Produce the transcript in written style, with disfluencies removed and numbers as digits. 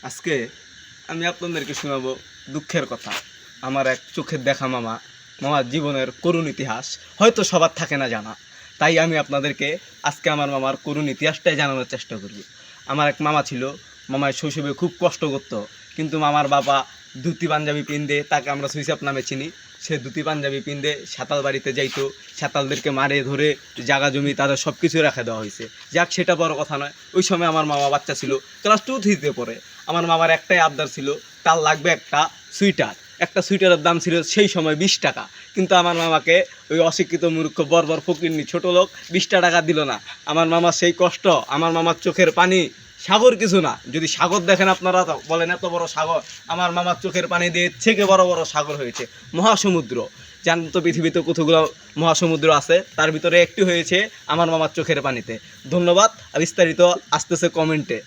আজকে আমি আপনাদেরকে শোনাবো দুঃখের কথা। আমার এক চোখের দেখা মামা, মামার জীবনের করুণ ইতিহাস হয়তো সবার থাকে না জানা। তাই আমি আপনাদেরকে আজকে আমার মামার করুণ ইতিহাসটাই জানানোর চেষ্টা করব। আমার এক মামা ছিল, মামার শৈশবে খুব কষ্ট করতো, কিন্তু মামার বাবা ধুতি পাঞ্জাবি পিন্দে, তাকে আমরা সুইসাপ নামে চিনি, সে ধুতি পাঞ্জাবি পিন্দে সাঁতাল বাড়িতে যাইতো, সাঁতালদেরকে মারে ধরে জাগা জমি তাদের সব কিছু রেখে দেওয়া হয়েছে। যাক, সেটা বড় কথা নয়। ওই সময় আমার মামা বাচ্চা ছিল, ক্লাস 2-3-তে পড়ে। আমার মামার একটাই আবদার ছিল, তার লাগবে একটা সুইটার। একটা সুইটারের দাম ছিল সেই সময় 20 টাকা, কিন্তু আমার মামাকে ওই অশিক্ষিত মূর্খ বর্বর ফকিরনি ছোটো লোক 20টা টাকা দিল না। আমার মামার সেই কষ্ট, আমার মামার চোখের পানি সাগর কিছু না। যদি সাগর দেখেন আপনারা তো বলেন এত বড় সাগর, আমার মামার চোখের পানি দিয়ে থেকে বড় বড় সাগর হয়েছে, মহাসমুদ্র। জানেন তো পৃথিবীতে কতগুলো মহাসমুদ্র আছে, তার ভিতরে একটি হয়েছে আমার মামার চোখের পানিতে। ধন্যবাদ। বিস্তারিত আসতেছে কমেন্টে।